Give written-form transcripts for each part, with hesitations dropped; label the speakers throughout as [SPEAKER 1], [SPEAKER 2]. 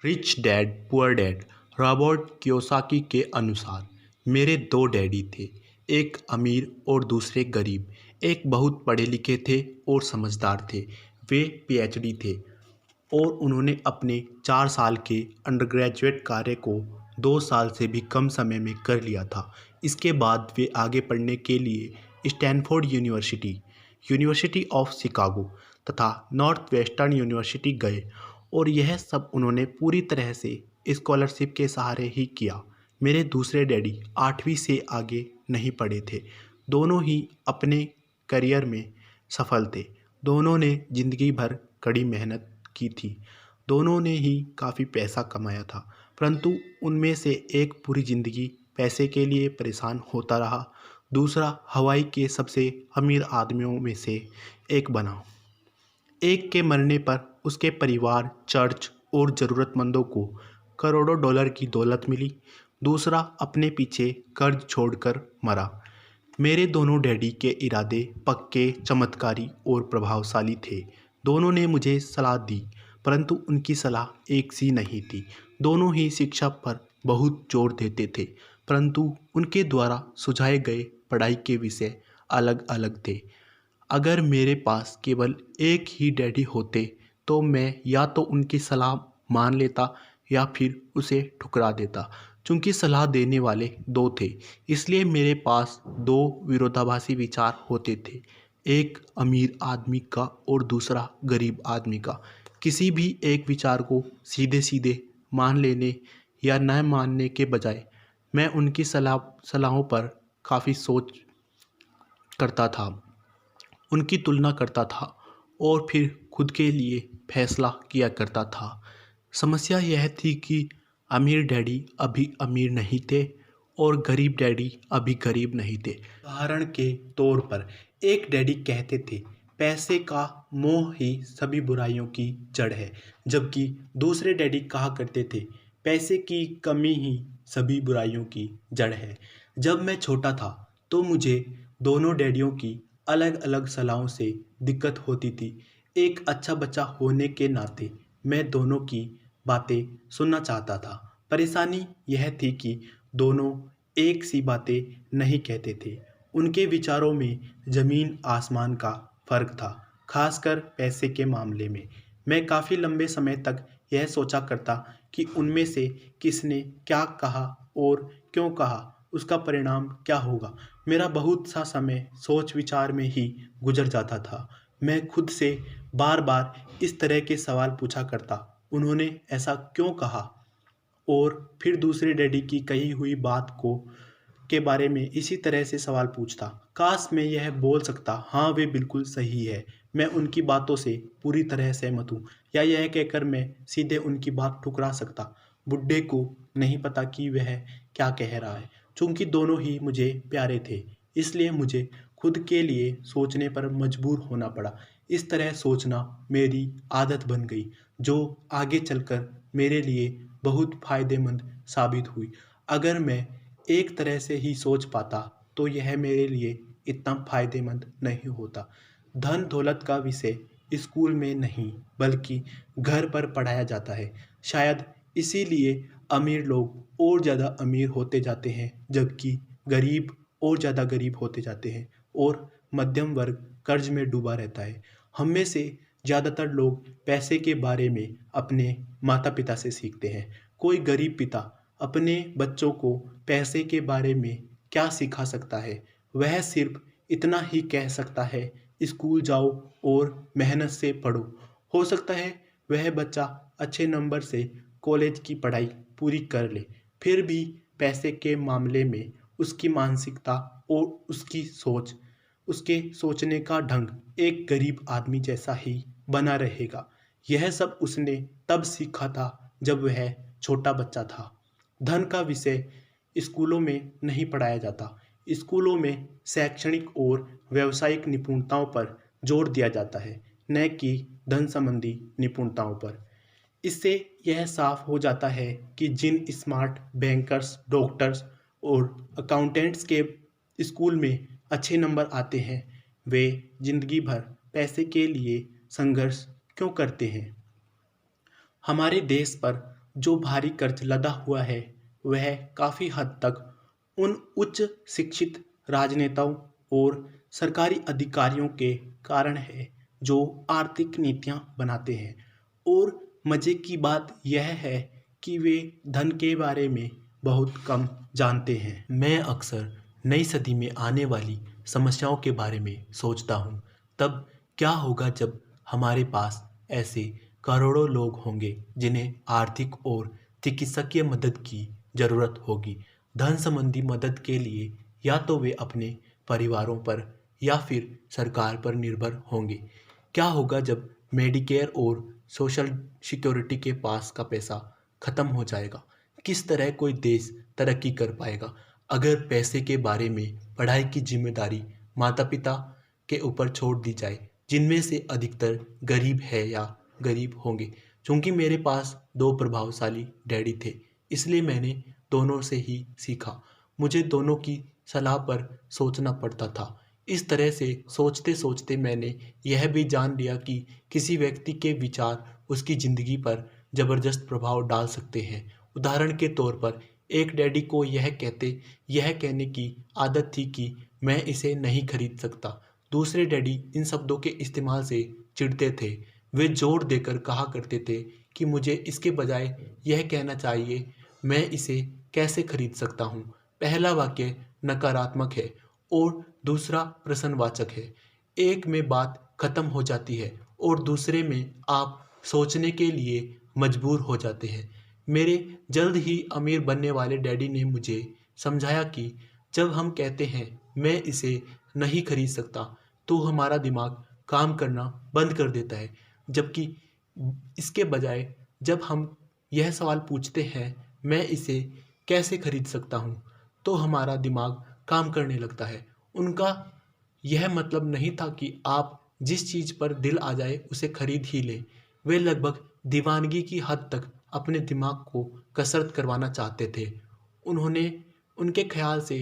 [SPEAKER 1] Rich dad poor dad Robert Kiyosaki के अनुसार मेरे दो डैडी थे। एक अमीर और दूसरे गरीब। एक बहुत पढ़े लिखे थे और समझदार थे। वे पीएचडी थे और उन्होंने अपने 4 साल के अंडरग्रेजुएट कार्य को 2 साल से भी कम समय में कर लिया था। इसके बाद वे आगे पढ़ने के लिए Stanford university, university of Chicago तथा नॉर्थ वेस्टर्न यूनिवर्सिटी गए और यह सब उन्होंने पूरी तरह से स्कॉलरशिप के सहारे ही किया। मेरे दूसरे डैडी 8वीं से आगे नहीं पढ़े थे। दोनों ही अपने करियर में सफल थे। दोनों ने ज़िंदगी भर कड़ी मेहनत की थी। दोनों ने ही काफ़ी पैसा कमाया था, परंतु उनमें से एक पूरी ज़िंदगी पैसे के लिए परेशान होता रहा। दूसरा हवाई के सबसे अमीर आदमियों में से एक बना। एक के मरने पर उसके परिवार, चर्च और ज़रूरतमंदों को करोड़ों डॉलर की दौलत मिली। दूसरा अपने पीछे कर्ज छोड़कर मरा। मेरे दोनों डैडी के इरादे पक्के, चमत्कारी और प्रभावशाली थे। दोनों ने मुझे सलाह दी, परंतु उनकी सलाह एक सी नहीं थी। दोनों ही शिक्षा पर बहुत जोर देते थे, परंतु उनके द्वारा सुझाए गए पढ़ाई के विषय अलग अलग थे। अगर मेरे पास केवल एक ही डैडी होते तो मैं या तो उनकी सलाह मान लेता या फिर उसे ठुकरा देता। चूंकि सलाह देने वाले दो थे, इसलिए मेरे पास दो विरोधाभासी विचार होते थे, एक अमीर आदमी का और दूसरा गरीब आदमी का। किसी भी एक विचार को सीधे सीधे मान लेने या न मानने के बजाय मैं उनकी सलाहों पर काफ़ी सोच करता था, उनकी तुलना करता था और फिर खुद के लिए फैसला किया करता था। समस्या यह थी कि अमीर डैडी अभी अमीर नहीं थे और गरीब डैडी अभी गरीब नहीं थे। उदाहरण के तौर पर एक डैडी कहते थे, पैसे का मोह ही सभी बुराइयों की जड़ है, जबकि दूसरे डैडी कहा करते थे, पैसे की कमी ही सभी बुराइयों की जड़ है। जब मैं छोटा था तो मुझे दोनों डैडियों की अलग अलग सलाहों से दिक्कत होती थी। एक अच्छा बच्चा होने के नाते मैं दोनों की बातें सुनना चाहता था। परेशानी यह थी कि दोनों एक सी बातें नहीं कहते थे। उनके विचारों में ज़मीन आसमान का फ़र्क था, खासकर पैसे के मामले में। मैं काफ़ी लंबे समय तक यह सोचा करता कि उनमें से किसने क्या कहा और क्यों कहा, उसका परिणाम क्या होगा। मेरा बहुत सा समय सोच विचार में ही गुजर जाता था। मैं खुद से बार बार इस तरह के सवाल पूछा करता, उन्होंने ऐसा क्यों कहा? और फिर दूसरे डैडी की कही हुई बात को के बारे में इसी तरह से सवाल पूछता। काश मैं यह बोल सकता, हाँ वे बिल्कुल सही है, मैं उनकी बातों से पूरी तरह सहमत हूँ, या यह कहकर मैं सीधे उनकी बात ठुकरा सकता। बुड्ढे को नहीं पता कि वह क्या कह रहा है। चूंकि दोनों ही मुझे प्यारे थे, इसलिए मुझे खुद के लिए सोचने पर मजबूर होना पड़ा। इस तरह सोचना मेरी आदत बन गई, जो आगे चलकर मेरे लिए बहुत फायदेमंद साबित हुई। अगर मैं एक तरह से ही सोच पाता तो यह मेरे लिए इतना फायदेमंद नहीं होता। धन दौलत का विषय स्कूल में नहीं बल्कि घर पर पढ़ाया जाता है। शायद इसीलिए अमीर लोग और ज़्यादा अमीर होते जाते हैं, जबकि गरीब और ज़्यादा गरीब होते जाते हैं और मध्यम वर्ग कर्ज में डूबा रहता है। हम में से ज़्यादातर लोग पैसे के बारे में अपने माता पिता से सीखते हैं। कोई गरीब पिता अपने बच्चों को पैसे के बारे में क्या सिखा सकता है? वह सिर्फ इतना ही कह सकता है, स्कूल जाओ और मेहनत से पढ़ो। हो सकता है वह बच्चा अच्छे नंबर से कॉलेज की पढ़ाई पूरी कर ले, फिर भी पैसे के मामले में उसकी मानसिकता और उसकी सोच, उसके सोचने का ढंग एक गरीब आदमी जैसा ही बना रहेगा। यह सब उसने तब सीखा था जब वह छोटा बच्चा था। धन का विषय स्कूलों में नहीं पढ़ाया जाता। स्कूलों में शैक्षणिक और व्यावसायिक निपुणताओं पर जोर दिया जाता है, न कि धन संबंधी निपुणताओं पर। इससे यह साफ हो जाता है कि जिन स्मार्ट बैंकर्स, डॉक्टर्स और अकाउंटेंट्स के स्कूल में अच्छे नंबर आते हैं, वे जिंदगी भर पैसे के लिए संघर्ष क्यों करते हैं? हमारे देश पर जो भारी कर्ज लदा हुआ है वह काफ़ी हद तक उन उच्च शिक्षित राजनेताओं और सरकारी अधिकारियों के कारण है जो आर्थिक नीतियां बनाते हैं। और मज़े की बात यह है कि वे धन के बारे में बहुत कम जानते हैं। मैं अक्सर नई सदी में आने वाली समस्याओं के बारे में सोचता हूँ। तब क्या होगा जब हमारे पास ऐसे करोड़ों लोग होंगे जिन्हें आर्थिक और चिकित्सकीय मदद की ज़रूरत होगी। धन संबंधी मदद के लिए या तो वे अपने परिवारों पर या फिर सरकार पर निर्भर होंगे। क्या होगा जब मेडिकेयर और सोशल सिक्योरिटी के पास का पैसा ख़त्म हो जाएगा? किस तरह कोई देश तरक्की कर पाएगा अगर पैसे के बारे में पढ़ाई की जिम्मेदारी माता पिता के ऊपर छोड़ दी जाए, जिनमें से अधिकतर गरीब है या गरीब होंगे। चूंकि मेरे पास दो प्रभावशाली डैडी थे, इसलिए मैंने दोनों से ही सीखा। मुझे दोनों की सलाह पर सोचना पड़ता था। इस तरह से सोचते सोचते मैंने यह भी जान लिया कि किसी व्यक्ति के विचार उसकी ज़िंदगी पर ज़बरदस्त प्रभाव डाल सकते हैं। उदाहरण के तौर पर एक डैडी को यह कहने की आदत थी कि मैं इसे नहीं खरीद सकता। दूसरे डैडी इन शब्दों के इस्तेमाल से चिढ़ते थे। वे जोर देकर कहा करते थे कि मुझे इसके बजाय यह कहना चाहिए, मैं इसे कैसे खरीद सकता हूँ। पहला वाक्य नकारात्मक है और दूसरा प्रश्नवाचक है। एक में बात खत्म हो जाती है और दूसरे में आप सोचने के लिए मजबूर हो जाते हैं। मेरे जल्द ही अमीर बनने वाले डैडी ने मुझे समझाया कि जब हम कहते हैं मैं इसे नहीं खरीद सकता, तो हमारा दिमाग काम करना बंद कर देता है। जबकि इसके बजाय जब हम यह सवाल पूछते हैं मैं इसे कैसे खरीद सकता हूँ, तो हमारा दिमाग काम करने लगता है। उनका यह मतलब नहीं था कि आप जिस चीज़ पर दिल आ जाए उसे खरीद ही लें। वे लगभग दीवानगी की हद तक अपने दिमाग को कसरत करवाना चाहते थे। उनके ख्याल से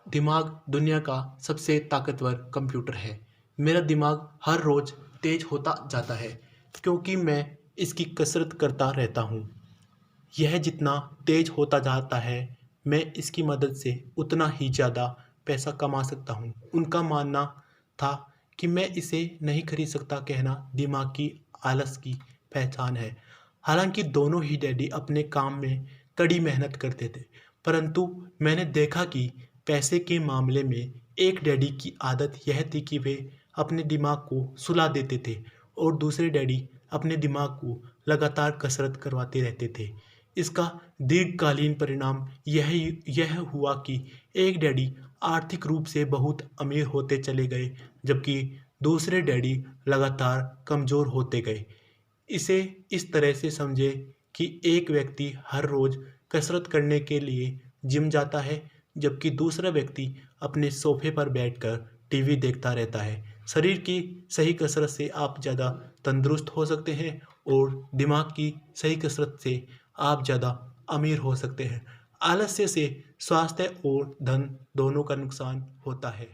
[SPEAKER 1] दिमाग दुनिया का सबसे ताकतवर कंप्यूटर है। मेरा दिमाग हर रोज़ तेज होता जाता है क्योंकि मैं इसकी कसरत करता रहता हूँ। यह जितना तेज होता जाता है, मैं इसकी मदद से उतना ही ज़्यादा पैसा कमा सकता हूँ। उनका मानना था कि मैं इसे नहीं खरीद सकता कहना दिमाग की आलस की पहचान है। हालांकि दोनों ही डैडी अपने काम में कड़ी मेहनत करते थे, परंतु मैंने देखा कि पैसे के मामले में एक डैडी की आदत यह थी कि वे अपने दिमाग को सुला देते थे और दूसरे डैडी अपने दिमाग को लगातार कसरत करवाते रहते थे। इसका दीर्घकालीन परिणाम यह हुआ कि एक डैडी आर्थिक रूप से बहुत अमीर होते चले गए, जबकि दूसरे डैडी लगातार कमज़ोर होते गए। इसे इस तरह से समझे कि एक व्यक्ति हर रोज़ कसरत करने के लिए जिम जाता है, जबकि दूसरा व्यक्ति अपने सोफे पर बैठकर टीवी देखता रहता है। शरीर की सही कसरत से आप ज़्यादा तंदुरुस्त हो सकते हैं और दिमाग की सही कसरत से आप ज़्यादा अमीर हो सकते हैं। आलस्य से स्वास्थ्य और धन दोनों का नुकसान होता है।